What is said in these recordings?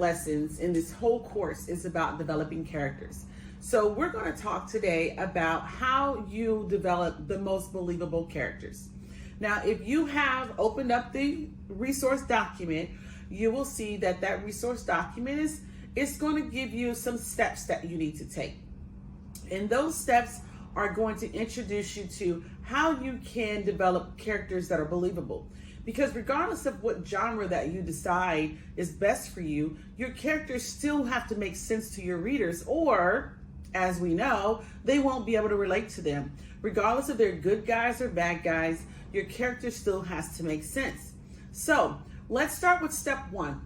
lessons in this whole course is about developing characters. So we're going to talk today about how you develop the most believable characters. Now, if you have opened up the resource document, you will see that that resource document is going to give you some steps that you need to take. And those steps are going to introduce you to how you can develop characters that are believable. Because regardless of what genre that you decide is best for you, your characters still have to make sense to your readers, or as we know, they won't be able to relate to them. Regardless if they're good guys or bad guys, your character still has to make sense. So let's start with step one.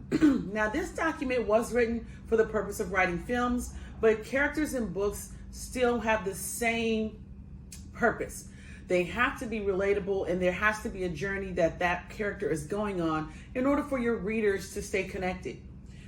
Now, this document was written for the purpose of writing films, but characters in books still have the same purpose. They have to be relatable, and there has to be a journey that that character is going on in order for your readers to stay connected.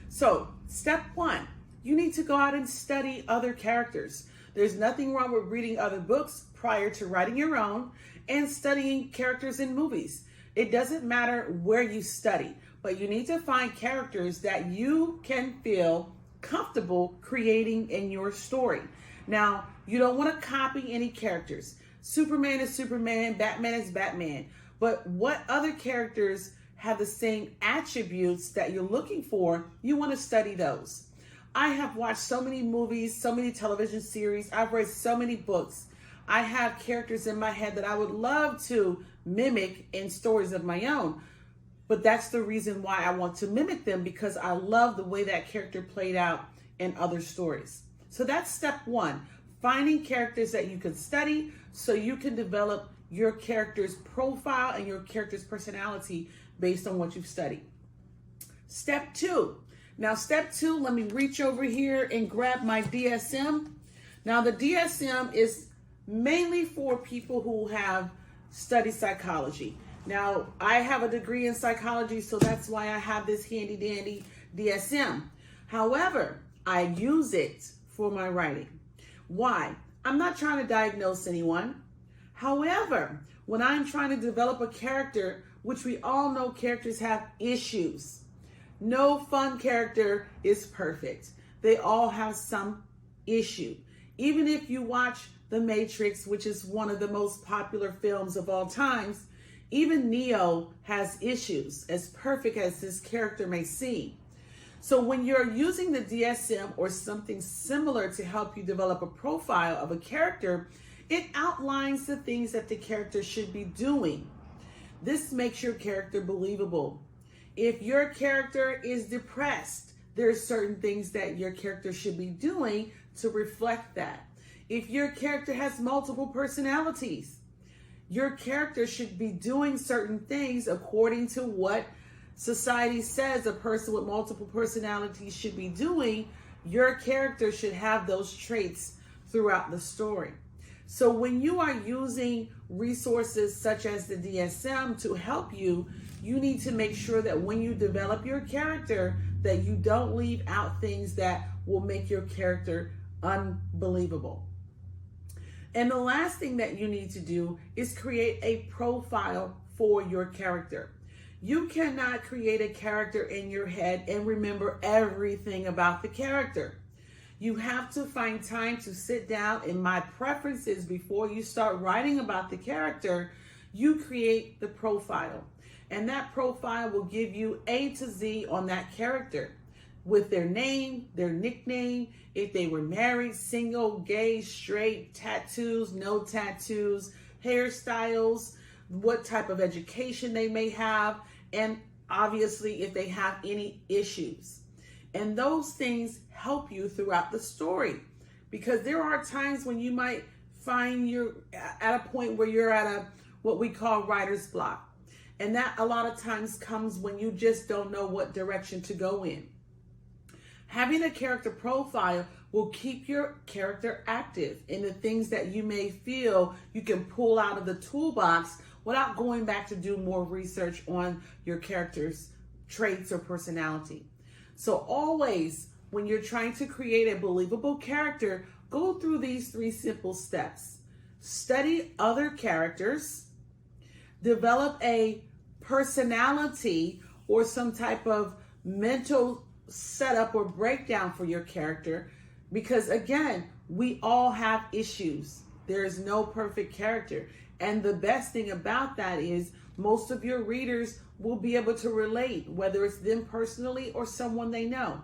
So step one, you need to go out and study other characters. There's nothing wrong with reading other books prior to writing your own and studying characters in movies. It doesn't matter where you study, but you need to find characters that you can feel comfortable creating in your story. Now, you don't want to copy any characters. Superman is Superman, Batman is Batman. But what other characters have the same attributes that you're looking for, you want to study those. I have watched so many movies, so many television series. I've read so many books. I have characters in my head that I would love to mimic in stories of my own. But that's the reason why I want to mimic them, because I love the way that character played out in other stories. So that's step one, finding characters that you can study so you can develop your character's profile and your character's personality based on what you've studied. Step two. Now, step two, let me reach over here and grab my DSM. Now, the DSM is mainly for people who have studied psychology. Now, I have a degree in psychology, so that's why I have this handy dandy DSM. However, I use it for my writing. Why? I'm not trying to diagnose anyone. However, when I'm trying to develop a character, which we all know characters have issues. No fun character is perfect. They all have some issue. Even if you watch The Matrix, which is one of the most popular films of all times, even Neo has issues, as perfect as this character may seem. So when you're using the DSM or something similar to help you develop a profile of a character, it outlines the things that the character should be doing. This makes your character believable. If your character is depressed, there's certain things that your character should be doing to reflect that. If your character has multiple personalities, your character should be doing certain things according to what society says a person with multiple personalities should be doing. Your character should have those traits throughout the story. So when you are using resources such as the DSM to help you, you need to make sure that when you develop your character, that you don't leave out things that will make your character unbelievable. And the last thing that you need to do is create a profile for your character. You cannot create a character in your head and remember everything about the character. You have to find time to sit down, and my preference is before you start writing about the character, you create the profile. And that profile will give you A to Z on that character with their name, their nickname, if they were married, single, gay, straight, tattoos, no tattoos, hairstyles, what type of education they may have, and obviously if they have any issues. And those things help you throughout the story, because there are times when you might find you're at a point where you're at a what we call writer's block. And that a lot of times comes when you just don't know what direction to go in. Having a character profile will keep your character active in the things that you may feel you can pull out of the toolbox without going back to do more research on your character's traits or personality. So always, when you're trying to create a believable character, go through these 3 simple steps. Study other characters, develop a personality or some type of mental setup or breakdown for your character, because again, we all have issues. There is no perfect character. And the best thing about that is most of your readers will be able to relate, whether it's them personally or someone they know.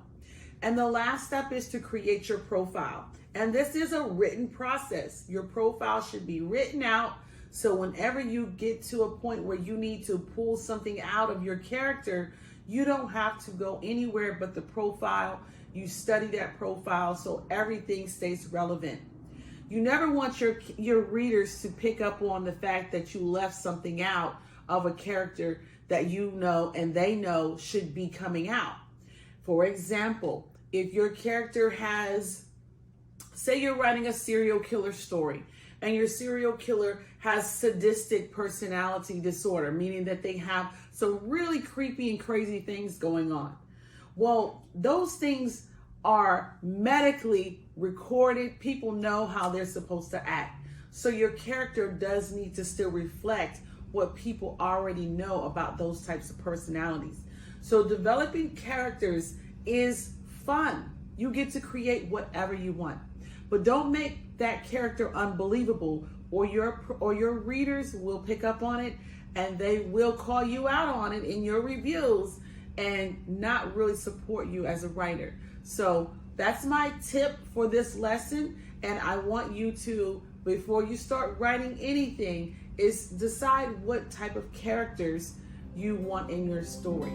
And the last step is to create your profile. And this is a written process. Your profile should be written out. So whenever you get to a point where you need to pull something out of your character, you don't have to go anywhere but the profile. You study that profile so everything stays relevant. You never want your readers to pick up on the fact that you left something out of a character that you know and they know should be coming out. For example, if your character has, say you're writing a serial killer story, and your serial killer has sadistic personality disorder, meaning that they have some really creepy and crazy things going on. Well, those things are medically recorded. People know how they're supposed to act. So your character does need to still reflect what people already know about those types of personalities. So developing characters is fun. You get to create whatever you want. But don't make that character unbelievable, or your readers will pick up on it and they will call you out on it in your reviews and not really support you as a writer. So that's my tip for this lesson. And I want you to, before you start writing anything, is decide what type of characters you want in your story.